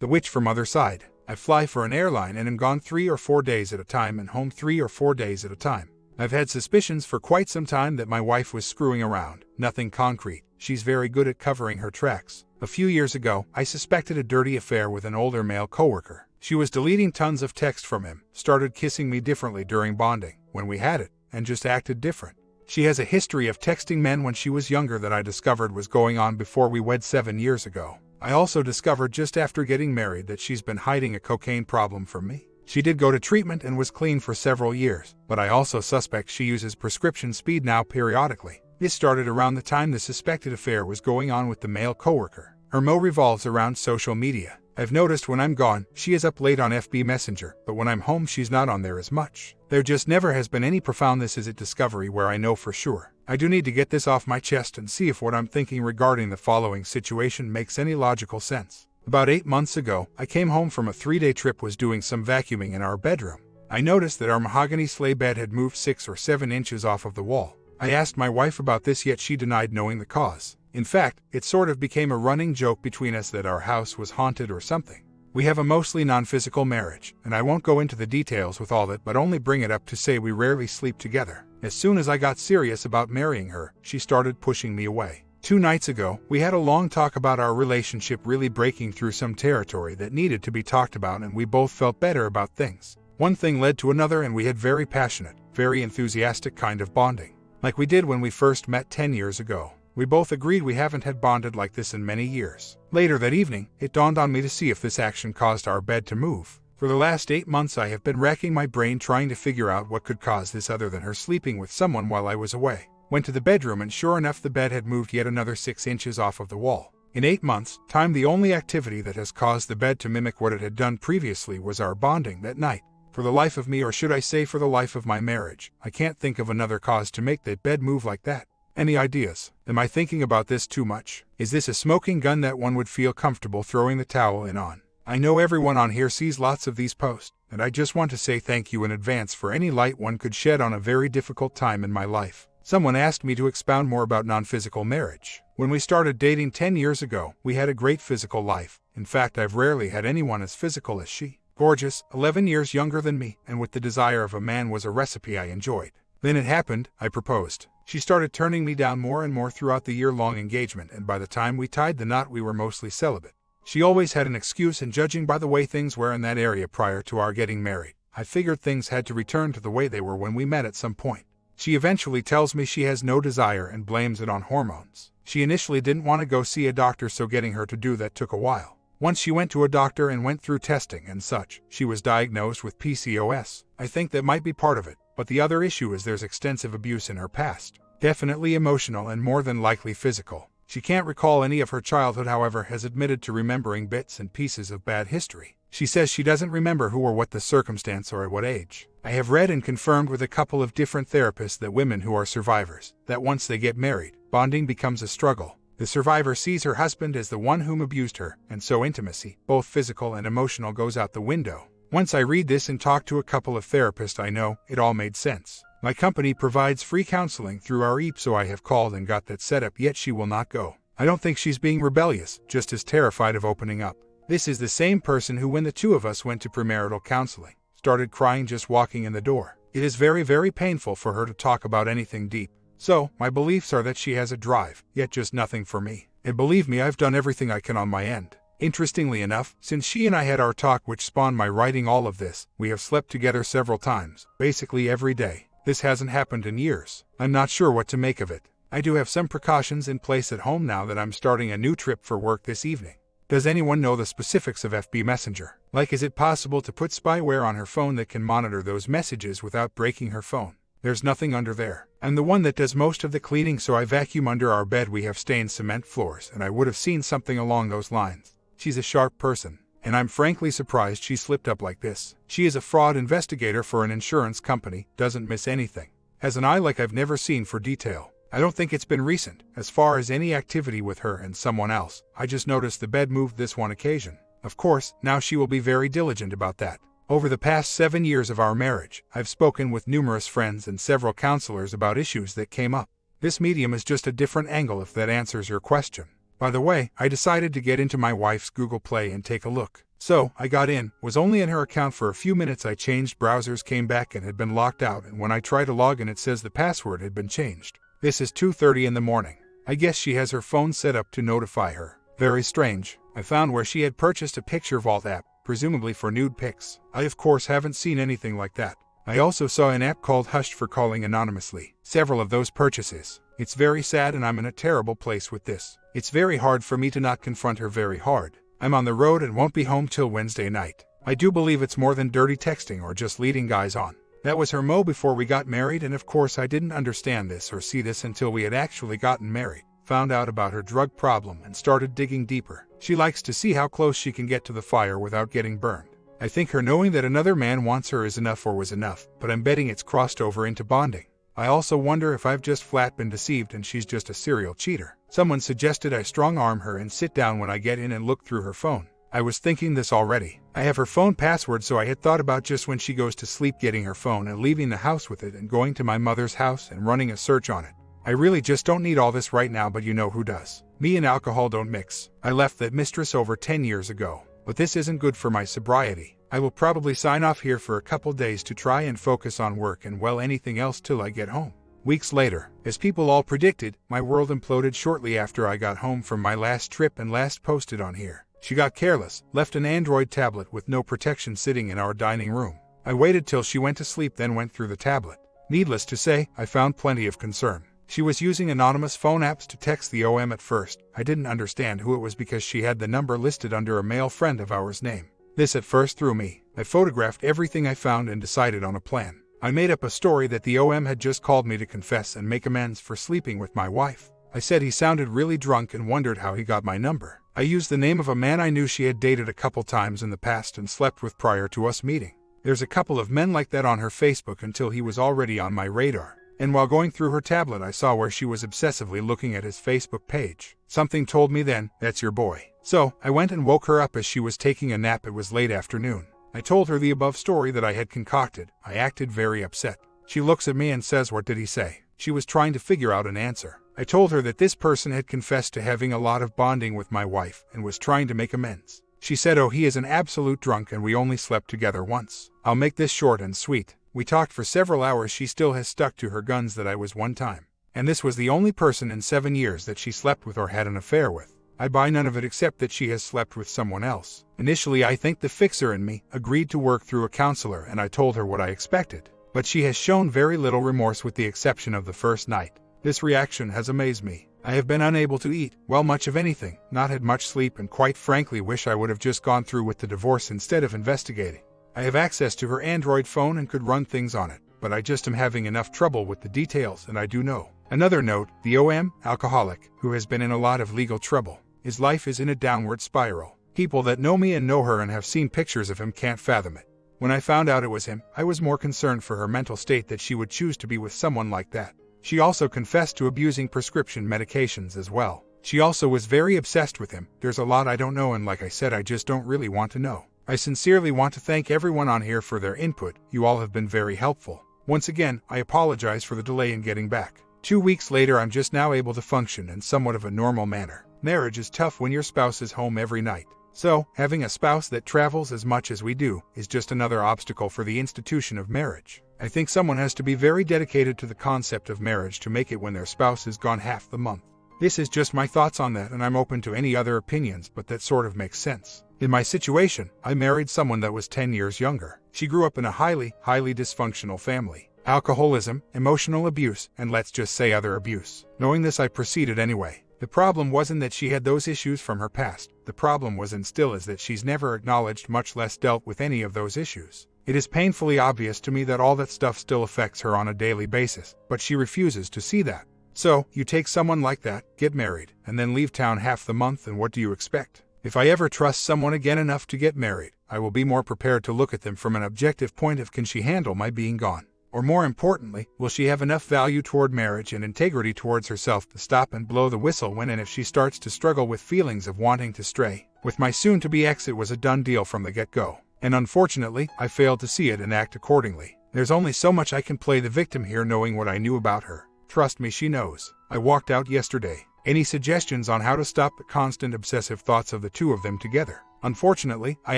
The witch from other side. I fly for an airline and am gone 3 or 4 days at a time and home 3 or 4 days at a time. I've had suspicions for quite some time that my wife was screwing around. Nothing concrete. She's very good at covering her tracks. A few years ago, I suspected a dirty affair with an older male coworker. She was deleting tons of text from him, started kissing me differently during bonding, when we had it, and just acted different. She has a history of texting men when she was younger that I discovered was going on before we wed 7 years ago. I also discovered just after getting married that she's been hiding a cocaine problem from me. She did go to treatment and was clean for several years, but I also suspect she uses prescription speed now periodically. This started around the time the suspected affair was going on with the male coworker. Her MO revolves around social media. I've noticed when I'm gone, she is up late on FB Messenger, but when I'm home she's not on there as much. There just never has been any profound this is it discovery where I know for sure. I do need to get this off my chest and see if what I'm thinking regarding the following situation makes any logical sense. About 8 months ago, I came home from a 3-day trip was doing some vacuuming in our bedroom. I noticed that our mahogany sleigh bed had moved 6 or 7 inches off of the wall. I asked my wife about this yet she denied knowing the cause. In fact, it sort of became a running joke between us that our house was haunted or something. We have a mostly non-physical marriage, and I won't go into the details with all that but only bring it up to say we rarely sleep together. As soon as I got serious about marrying her, she started pushing me away. 2 nights ago, we had a long talk about our relationship really breaking through some territory that needed to be talked about and we both felt better about things. One thing led to another and we had very passionate, very enthusiastic kind of bonding. Like we did when we first met 10 years ago. We both agreed we haven't had bonded like this in many years. Later that evening, it dawned on me to see if this action caused our bed to move. For the last 8 months I have been racking my brain trying to figure out what could cause this other than her sleeping with someone while I was away. Went to the bedroom and sure enough the bed had moved yet another 6 inches off of the wall. In 8 months' time the only activity that has caused the bed to mimic what it had done previously was our bonding that night. For the life of me, or should I say for the life of my marriage, I can't think of another cause to make that bed move like that. Any ideas? Am I thinking about this too much? Is this a smoking gun that one would feel comfortable throwing the towel in on? I know everyone on here sees lots of these posts, and I just want to say thank you in advance for any light one could shed on a very difficult time in my life. Someone asked me to expound more about non-physical marriage. When we started dating 10 years ago, we had a great physical life. In fact, I've rarely had anyone as physical as she. Gorgeous, 11 years younger than me, and with the desire of a man was a recipe I enjoyed. Then it happened, I proposed. She started turning me down more and more throughout the year-long engagement, and by the time we tied the knot we were mostly celibate. She always had an excuse, and judging by the way things were in that area prior to our getting married, I figured things had to return to the way they were when we met at some point. She eventually tells me she has no desire and blames it on hormones. She initially didn't want to go see a doctor, so getting her to do that took a while. Once she went to a doctor and went through testing and such, she was diagnosed with PCOS. I think that might be part of it, but the other issue is there's extensive abuse in her past. Definitely emotional and more than likely physical. She can't recall any of her childhood, however, has admitted to remembering bits and pieces of bad history. She says she doesn't remember who or what the circumstance or at what age. I have read and confirmed with a couple of different therapists that women who are survivors, that once they get married, bonding becomes a struggle. The survivor sees her husband as the one whom abused her, and so intimacy, both physical and emotional, goes out the window. Once I read this and talk to a couple of therapists I know, it all made sense. My company provides free counseling through our EAP, so I have called and got that set up, yet she will not go. I don't think she's being rebellious, just as terrified of opening up. This is the same person who, when the two of us went to premarital counseling, started crying just walking in the door. It is very, very painful for her to talk about anything deep. So, my beliefs are that she has a drive, yet just nothing for me. And believe me, I've done everything I can on my end. Interestingly enough, since she and I had our talk which spawned my writing all of this, we have slept together several times, basically every day. This hasn't happened in years. I'm not sure what to make of it. I do have some precautions in place at home now that I'm starting a new trip for work this evening. Does anyone know the specifics of FB Messenger? Like, is it possible to put spyware on her phone that can monitor those messages without breaking her phone? There's nothing under there. I'm the one that does most of the cleaning, so I vacuum under our bed. We have stained cement floors, and I would have seen something along those lines. She's a sharp person, and I'm frankly surprised she slipped up like this. She is a fraud investigator for an insurance company, doesn't miss anything. Has an eye like I've never seen for detail. I don't think it's been recent, as far as any activity with her and someone else. I just noticed the bed moved this one occasion. Of course, now she will be very diligent about that. Over the past 7 years of our marriage, I've spoken with numerous friends and several counselors about issues that came up. This medium is just a different angle, if that answers your question. By the way, I decided to get into my wife's Google Play and take a look. So, I got in, was only in her account for a few minutes. I changed browsers, came back and had been locked out, and when I try to log in it says the password had been changed. This is 2:30 in the morning. I guess she has her phone set up to notify her. Very strange. I found where she had purchased a picture vault app, presumably for nude pics. I of course haven't seen anything like that. I also saw an app called Hushed for calling anonymously. Several of those purchases. It's very sad and I'm in a terrible place with this. It's very hard for me to not confront her very hard. I'm on the road and won't be home till Wednesday night. I do believe it's more than dirty texting or just leading guys on. That was her mo before we got married, and of course I didn't understand this or see this until we had actually gotten married. Found out about her drug problem and started digging deeper. She likes to see how close she can get to the fire without getting burned. I think her knowing that another man wants her is enough or was enough, but I'm betting it's crossed over into bonding. I also wonder if I've just flat been deceived and she's just a serial cheater. Someone suggested I strong-arm her and sit down when I get in and look through her phone. I was thinking this already. I have her phone password, so I had thought about just when she goes to sleep getting her phone and leaving the house with it and going to my mother's house and running a search on it. I really just don't need all this right now, but you know who does. Me and alcohol don't mix. I left that mistress over 10 years ago, but this isn't good for my sobriety. I will probably sign off here for a couple days to try and focus on work and anything else till I get home. Weeks later, as people all predicted, my world imploded shortly after I got home from my last trip and last posted on here. She got careless, left an Android tablet with no protection sitting in our dining room. I waited till she went to sleep, then went through the tablet. Needless to say, I found plenty of concern. She was using anonymous phone apps to text the OM at first. I didn't understand who it was because she had the number listed under a male friend of ours name. This at first threw me. I photographed everything I found and decided on a plan. I made up a story that the OM had just called me to confess and make amends for sleeping with my wife. I said he sounded really drunk and wondered how he got my number. I used the name of a man I knew she had dated a couple times in the past and slept with prior to us meeting. There's a couple of men like that on her Facebook until he was already on my radar. And while going through her tablet I saw where she was obsessively looking at his Facebook page. Something told me then, that's your boy. So, I went and woke her up as she was taking a nap. It was late afternoon. I told her the above story that I had concocted. I acted very upset. She looks at me and says, "What did he say?" She was trying to figure out an answer. I told her that this person had confessed to having a lot of bonding with my wife and was trying to make amends. She said, "Oh, he is an absolute drunk and we only slept together once." I'll make this short and sweet. We talked for several hours. She still has stuck to her guns that I was one time. And this was the only person in 7 years that she slept with or had an affair with. I buy none of it except that she has slept with someone else. Initially, I think the fixer in me agreed to work through a counselor and I told her what I expected. But she has shown very little remorse with the exception of the first night. This reaction has amazed me. I have been unable to eat, much of anything, not had much sleep, and quite frankly wish I would have just gone through with the divorce instead of investigating. I have access to her Android phone and could run things on it, but I just am having enough trouble with the details, and I do know. Another note, the OM, alcoholic, who has been in a lot of legal trouble. His life is in a downward spiral. People that know me and know her and have seen pictures of him can't fathom it. When I found out it was him, I was more concerned for her mental state that she would choose to be with someone like that. She also confessed to abusing prescription medications as well. She also was very obsessed with him. There's a lot I don't know, and like I said, I just don't really want to know. I sincerely want to thank everyone on here for their input. You all have been very helpful. Once again, I apologize for the delay in getting back. 2 weeks later, I'm just now able to function in somewhat of a normal manner. Marriage is tough when your spouse is home every night. So, having a spouse that travels as much as we do is just another obstacle for the institution of marriage. I think someone has to be very dedicated to the concept of marriage to make it when their spouse is gone half the month. This is just my thoughts on that, and I'm open to any other opinions, but that sort of makes sense. In my situation, I married someone that was 10 years younger. She grew up in a highly dysfunctional family. Alcoholism, emotional abuse, and let's just say other abuse. Knowing this, I proceeded anyway. The problem wasn't that she had those issues from her past. The problem was and still is that she's never acknowledged, much less dealt with any of those issues. It is painfully obvious to me that all that stuff still affects her on a daily basis, but she refuses to see that. So, you take someone like that, get married, and then leave town half the month, and what do you expect? If I ever trust someone again enough to get married, I will be more prepared to look at them from an objective point of, can she handle my being gone? Or more importantly, will she have enough value toward marriage and integrity towards herself to stop and blow the whistle when and if she starts to struggle with feelings of wanting to stray? With my soon-to-be ex, it was a done deal from the get-go. And unfortunately, I failed to see it and act accordingly. There's only so much I can play the victim here, knowing what I knew about her. Trust me, she knows. I walked out yesterday. Any suggestions on how to stop the constant obsessive thoughts of the two of them together? Unfortunately, I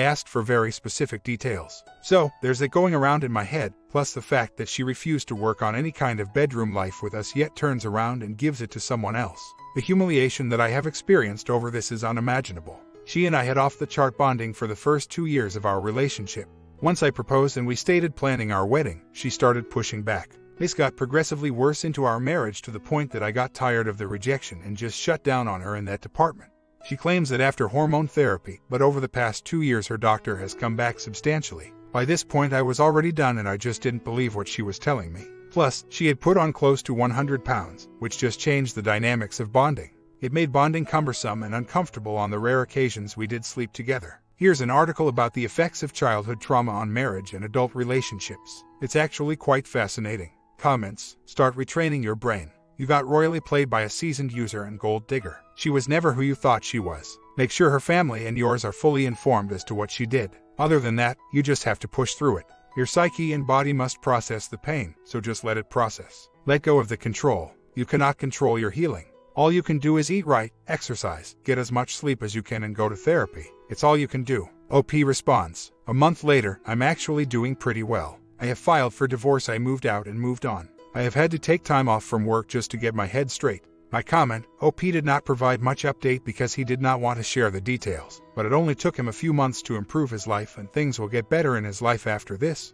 asked for very specific details. So, there's it going around in my head, plus the fact that she refused to work on any kind of bedroom life with us yet turns around and gives it to someone else. The humiliation that I have experienced over this is unimaginable. She and I had off-the-chart bonding for the first 2 years of our relationship. Once I proposed and we stated planning our wedding, she started pushing back. This got progressively worse into our marriage to the point that I got tired of the rejection and just shut down on her in that department. She claims that after hormone therapy, but over the past 2 years her doctor has come back substantially. By this point I was already done and I just didn't believe what she was telling me. Plus, she had put on close to 100 pounds, which just changed the dynamics of bonding. It made bonding cumbersome and uncomfortable on the rare occasions we did sleep together. Here's an article about the effects of childhood trauma on marriage and adult relationships. It's actually quite fascinating. Comments: start retraining your brain. You got royally played by a seasoned user and gold digger. She was never who you thought she was. Make sure her family and yours are fully informed as to what she did. Other than that, you just have to push through it. Your psyche and body must process the pain, so just let it process. Let go of the control. You cannot control your healing. All you can do is eat right, exercise, get as much sleep as you can and go to therapy. It's all you can do. OP responds: a month later, I'm actually doing pretty well. I have filed for divorce. I moved out and moved on. I have had to take time off from work just to get my head straight. My comment: OP did not provide much update because he did not want to share the details, but it only took him a few months to improve his life and things will get better in his life after this.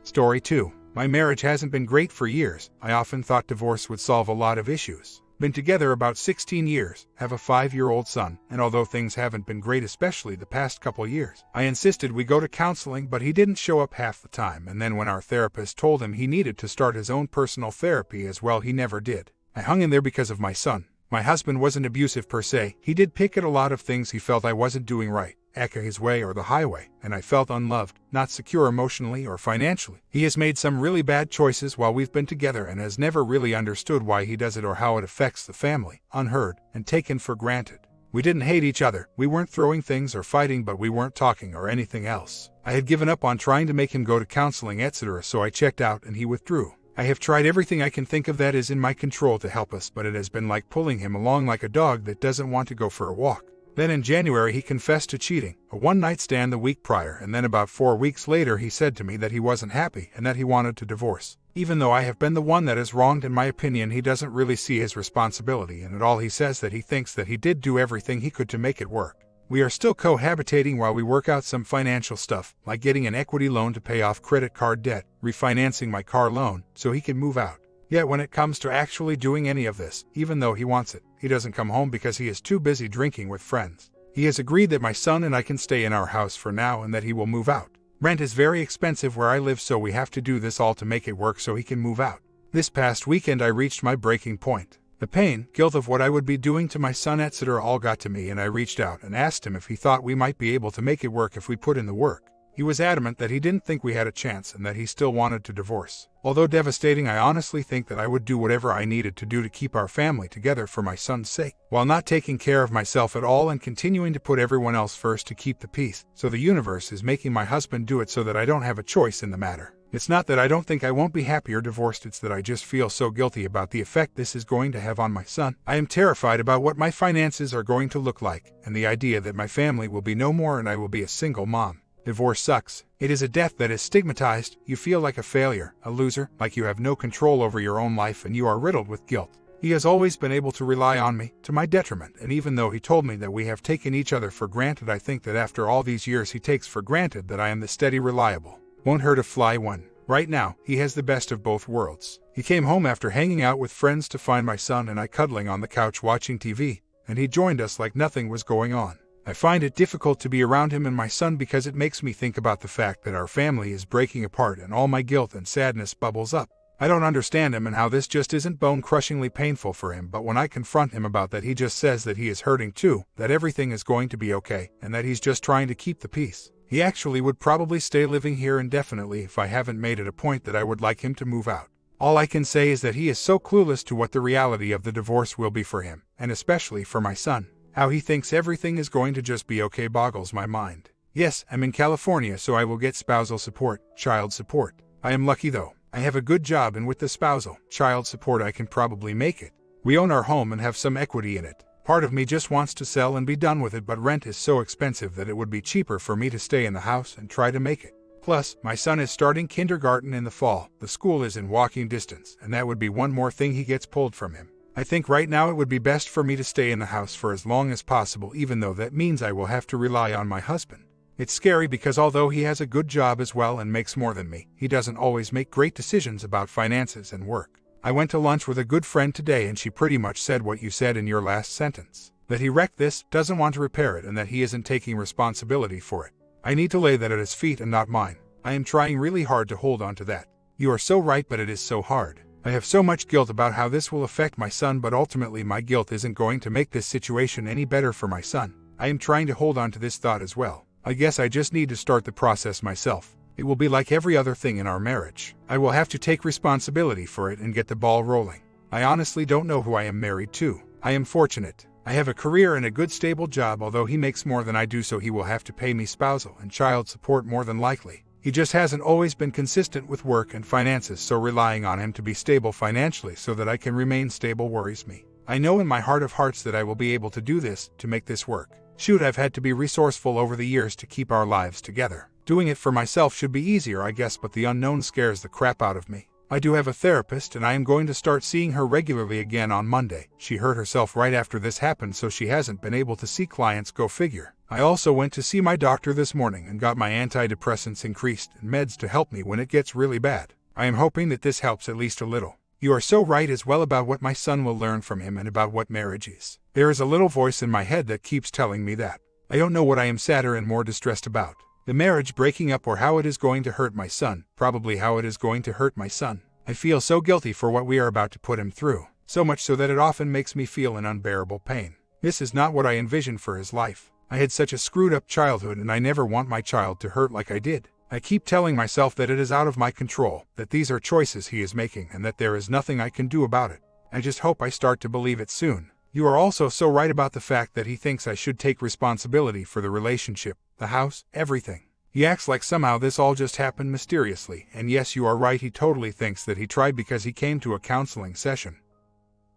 Story 2. My marriage hasn't been great for years. I often thought divorce would solve a lot of issues. Been together about 16 years, have a 5-year-old son, and although things haven't been great especially the past couple years, I insisted we go to counseling but he didn't show up half the time, and then when our therapist told him he needed to start his own personal therapy as well, he never did. I hung in there because of my son. My husband wasn't abusive per se. He did pick at a lot of things he felt I wasn't doing right, aka his way or the highway, and I felt unloved, not secure emotionally or financially. He has made some really bad choices while we've been together and has never really understood why he does it or how it affects the family, unheard, and taken for granted. We didn't hate each other, we weren't throwing things or fighting, but we weren't talking or anything else. I had given up on trying to make him go to counseling, etc., so I checked out and he withdrew. I have tried everything I can think of that is in my control to help us, but it has been like pulling him along like a dog that doesn't want to go for a walk. Then in January he confessed to cheating, a one-night stand the week prior, and then about 4 weeks later he said to me that he wasn't happy and that he wanted to divorce. Even though I have been the one that is wronged in my opinion, he doesn't really see his responsibility, and at all he says that he thinks that he did do everything he could to make it work. We are still cohabitating while we work out some financial stuff, like getting an equity loan to pay off credit card debt, refinancing my car loan, so he can move out. Yet when it comes to actually doing any of this, even though he wants it, he doesn't come home because he is too busy drinking with friends. He has agreed that my son and I can stay in our house for now and that he will move out. Rent is very expensive where I live, so we have to do this all to make it work so he can move out. This past weekend I reached my breaking point. The pain, guilt of what I would be doing to my son, etc. all got to me, and I reached out and asked him if he thought we might be able to make it work if we put in the work. He was adamant that he didn't think we had a chance and that he still wanted to divorce. Although devastating, I honestly think that I would do whatever I needed to do to keep our family together for my son's sake, while not taking care of myself at all and continuing to put everyone else first to keep the peace. So the universe is making my husband do it so that I don't have a choice in the matter. It's not that I don't think I won't be happy or divorced, it's that I just feel so guilty about the effect this is going to have on my son. I am terrified about what my finances are going to look like, and the idea that my family will be no more and I will be a single mom. Divorce sucks. It is a death that is stigmatized. You feel like a failure, a loser, like you have no control over your own life and you are riddled with guilt. He has always been able to rely on me, to my detriment, and even though he told me that we have taken each other for granted, I think that after all these years he takes for granted that I am the steady, reliable, won't hurt a fly one. Right now, he has the best of both worlds. He came home after hanging out with friends to find my son and I cuddling on the couch watching TV, and he joined us like nothing was going on. I find it difficult to be around him and my son because it makes me think about the fact that our family is breaking apart and all my guilt and sadness bubbles up. I don't understand him and how this just isn't bone-crushingly painful for him, but when I confront him about that, he just says that he is hurting too, that everything is going to be okay, and that he's just trying to keep the peace. He actually would probably stay living here indefinitely if I haven't made it a point that I would like him to move out. All I can say is that he is so clueless to what the reality of the divorce will be for him, and especially for my son. How he thinks everything is going to just be okay boggles my mind. Yes, I'm in California, so I will get spousal support, child support. I am lucky though. I have a good job, and with the spousal, child support I can probably make it. We own our home and have some equity in it. Part of me just wants to sell and be done with it, but rent is so expensive that it would be cheaper for me to stay in the house and try to make it. Plus, my son is starting kindergarten in the fall, the school is in walking distance, and that would be one more thing he gets pulled from him. I think right now it would be best for me to stay in the house for as long as possible, even though that means I will have to rely on my husband. It's scary because although he has a good job as well and makes more than me, he doesn't always make great decisions about finances and work. I went to lunch with a good friend today and she pretty much said what you said in your last sentence. That he wrecked this, doesn't want to repair it, and that he isn't taking responsibility for it. I need to lay that at his feet and not mine. I am trying really hard to hold on to that. You are so right, but it is so hard. I have so much guilt about how this will affect my son, but ultimately my guilt isn't going to make this situation any better for my son. I am trying to hold on to this thought as well. I guess I just need to start the process myself. It will be like every other thing in our marriage. I will have to take responsibility for it and get the ball rolling. I honestly don't know who I am married to. I am fortunate. I have a career and a good stable job, although he makes more than I do, so he will have to pay me spousal and child support more than likely. He just hasn't always been consistent with work and finances, so relying on him to be stable financially so that I can remain stable worries me. I know in my heart of hearts that I will be able to do this, to make this work. Shoot, I've had to be resourceful over the years to keep our lives together. Doing it for myself should be easier, I guess, but the unknown scares the crap out of me. I do have a therapist and I am going to start seeing her regularly again on Monday. She hurt herself right after this happened, so she hasn't been able to see clients, go figure. I also went to see my doctor this morning and got my antidepressants increased and meds to help me when it gets really bad. I am hoping that this helps at least a little. You are so right as well about what my son will learn from him and about what marriage is. There is a little voice in my head that keeps telling me that. I don't know what I am sadder and more distressed about. The marriage breaking up or how it is going to hurt my son. Probably how it is going to hurt my son. I feel so guilty for what we are about to put him through. So much so that it often makes me feel an unbearable pain. This is not what I envisioned for his life. I had such a screwed up childhood and I never want my child to hurt like I did. I keep telling myself that it is out of my control, that these are choices he is making and that there is nothing I can do about it. I just hope I start to believe it soon. You are also so right about the fact that he thinks I should take responsibility for the relationship, the house, everything. He acts like somehow this all just happened mysteriously, and yes, you are right, he totally thinks that he tried because he came to a counseling session,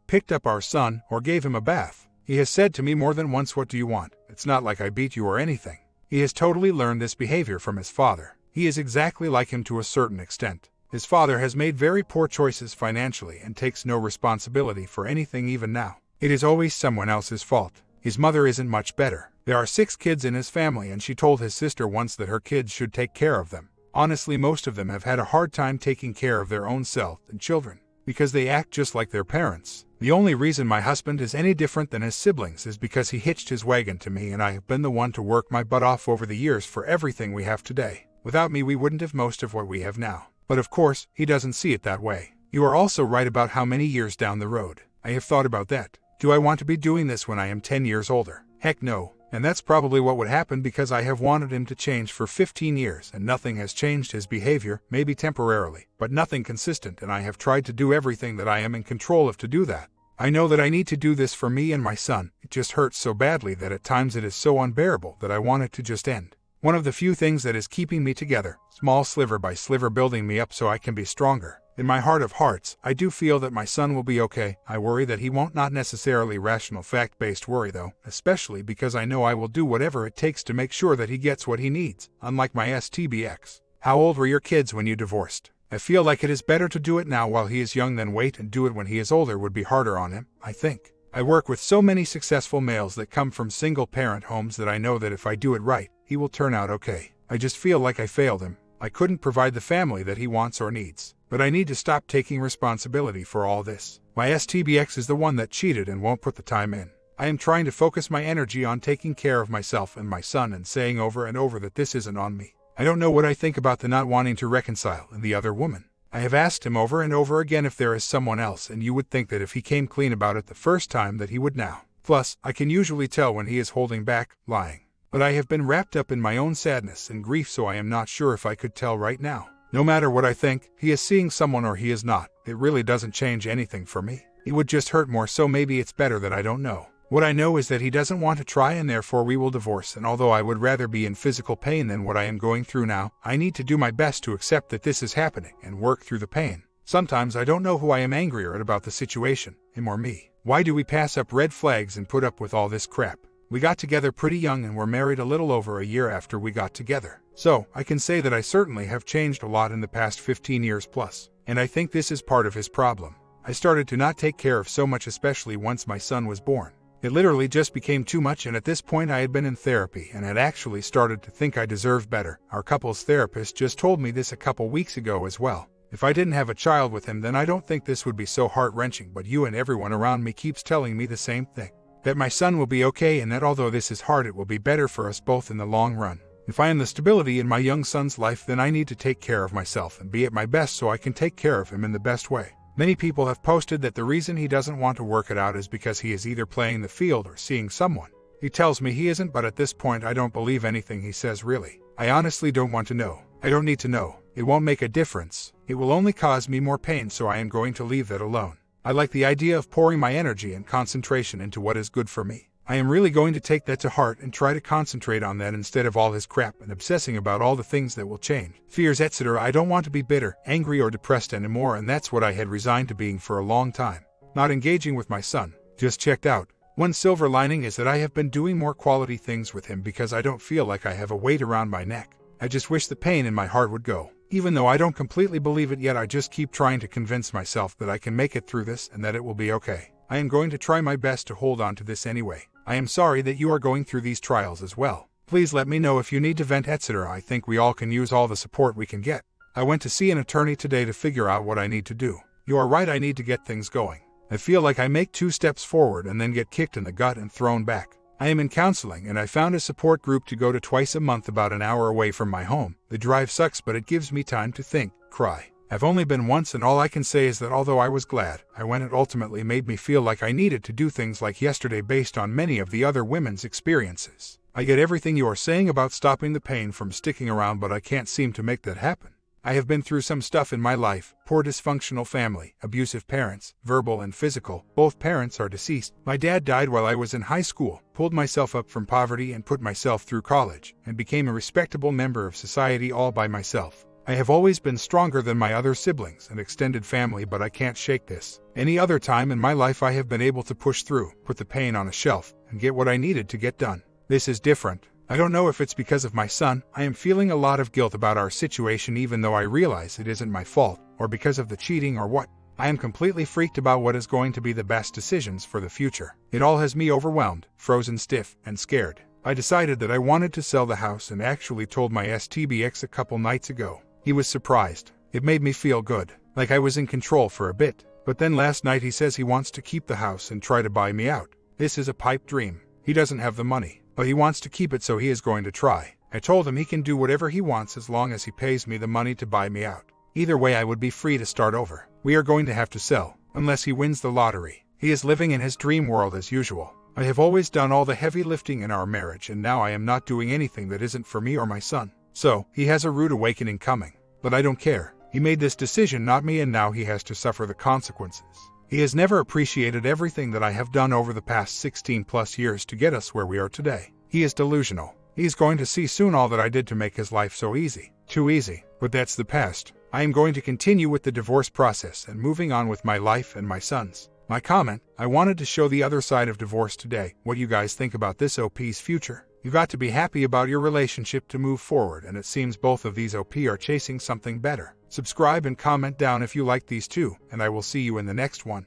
picked up our son, or gave him a bath. He has said to me more than once, "What do you want?" It's not like I beat you or anything. He has totally learned this behavior from his father. He is exactly like him to a certain extent. His father has made very poor choices financially and takes no responsibility for anything even now. It is always someone else's fault. His mother isn't much better. There are 6 kids in his family and she told his sister once that her kids should take care of them. Honestly, most of them have had a hard time taking care of their own self and children, because they act just like their parents. The only reason my husband is any different than his siblings is because he hitched his wagon to me and I have been the one to work my butt off over the years for everything we have today. Without me we wouldn't have most of what we have now. But of course, he doesn't see it that way. You are also right about how many years down the road. I have thought about that. Do I want to be doing this when I am 10 years older? Heck no. And that's probably what would happen because I have wanted him to change for 15 years and nothing has changed his behavior, maybe temporarily, but nothing consistent, and I have tried to do everything that I am in control of to do that. I know that I need to do this for me and my son. It just hurts so badly that at times it is so unbearable that I want it to just end. One of the few things that is keeping me together, small sliver by sliver building me up so I can be stronger. In my heart of hearts, I do feel that my son will be okay. I worry that he won't, not necessarily rational fact-based worry though, especially because I know I will do whatever it takes to make sure that he gets what he needs, unlike my STBX. How old were your kids when you divorced? I feel like it is better to do it now while he is young than wait and do it when he is older. Would be harder on him, I think. I work with so many successful males that come from single-parent homes that I know that if I do it right, he will turn out okay. I just feel like I failed him. I couldn't provide the family that he wants or needs. But I need to stop taking responsibility for all this. My STBX is the one that cheated and won't put the time in. I am trying to focus my energy on taking care of myself and my son and saying over and over that this isn't on me. I don't know what I think about the not wanting to reconcile and the other woman. I have asked him over and over again if there is someone else, and you would think that if he came clean about it the first time that he would now. Plus, I can usually tell when he is holding back, lying. But I have been wrapped up in my own sadness and grief, so I am not sure if I could tell right now. No matter what I think, he is seeing someone or he is not. It really doesn't change anything for me. It would just hurt more, so maybe it's better that I don't know. What I know is that he doesn't want to try and therefore we will divorce, and although I would rather be in physical pain than what I am going through now, I need to do my best to accept that this is happening and work through the pain. Sometimes I don't know who I am angrier at about the situation, him or me. Why do we pass up red flags and put up with all this crap? We got together pretty young and were married a little over a year after we got together. So, I can say that I certainly have changed a lot in the past 15 years plus. And I think this is part of his problem. I started to not take care of so much, especially once my son was born. It literally just became too much, and at this point I had been in therapy and had actually started to think I deserved better. Our couple's therapist just told me this a couple weeks ago as well. If I didn't have a child with him, then I don't think this would be so heart-wrenching, but you and everyone around me keeps telling me the same thing. That my son will be okay, and that although this is hard, it will be better for us both in the long run. If I am the stability in my young son's life, then I need to take care of myself and be at my best so I can take care of him in the best way. Many people have posted that the reason he doesn't want to work it out is because he is either playing the field or seeing someone. He tells me he isn't, but at this point I don't believe anything he says really. I honestly don't want to know. I don't need to know. It won't make a difference. It will only cause me more pain, so I am going to leave that alone. I like the idea of pouring my energy and concentration into what is good for me. I am really going to take that to heart and try to concentrate on that instead of all his crap and obsessing about all the things that will change. Fears, etc. I don't want to be bitter, angry, or depressed anymore, and that's what I had resigned to being for a long time. Not engaging with my son. Just checked out. One silver lining is that I have been doing more quality things with him because I don't feel like I have a weight around my neck. I just wish the pain in my heart would go. Even though I don't completely believe it yet, I just keep trying to convince myself that I can make it through this and that it will be okay. I am going to try my best to hold on to this anyway. I am sorry that you are going through these trials as well. Please let me know if you need to vent, etc. I think we all can use all the support we can get. I went to see an attorney today to figure out what I need to do. You are right, I need to get things going. I feel like I make 2 steps forward and then get kicked in the gut and thrown back. I am in counseling, and I found a support group to go to twice a month about an hour away from my home. The drive sucks, but it gives me time to think, cry. I've only been once, and all I can say is that although I was glad I went, it ultimately made me feel like I needed to do things like yesterday based on many of the other women's experiences. I get everything you are saying about stopping the pain from sticking around, but I can't seem to make that happen. I have been through some stuff in my life: poor dysfunctional family, abusive parents, verbal and physical. Both parents are deceased. My dad died while I was in high school, pulled myself up from poverty and put myself through college, and became a respectable member of society all by myself. I have always been stronger than my other siblings and extended family, but I can't shake this. Any other time in my life I have been able to push through, put the pain on a shelf, and get what I needed to get done. This is different. I don't know if it's because of my son. I am feeling a lot of guilt about our situation, even though I realize it isn't my fault, or because of the cheating or what. I am completely freaked about what is going to be the best decisions for the future. It all has me overwhelmed, frozen stiff, and scared. I decided that I wanted to sell the house and actually told my STBX a couple nights ago. He was surprised. It made me feel good, like I was in control for a bit. But then last night he says he wants to keep the house and try to buy me out. This is a pipe dream. He doesn't have the money, but he wants to keep it, so he is going to try. I told him he can do whatever he wants as long as he pays me the money to buy me out. Either way, I would be free to start over. We are going to have to sell, unless he wins the lottery. He is living in his dream world as usual. I have always done all the heavy lifting in our marriage, and now I am not doing anything that isn't for me or my son. So, he has a rude awakening coming. But I don't care. He made this decision, not me, and now he has to suffer the consequences. He has never appreciated everything that I have done over the past 16 plus years to get us where we are today. He is delusional. He is going to see soon all that I did to make his life so easy. Too easy. But that's the past. I am going to continue with the divorce process and moving on with my life and my son's. My comment: I wanted to show the other side of divorce today. What you guys think about this OP's future? You got to be happy about your relationship to move forward, and it seems both of these OP are chasing something better. Subscribe and comment down if you like these too, and I will see you in the next one.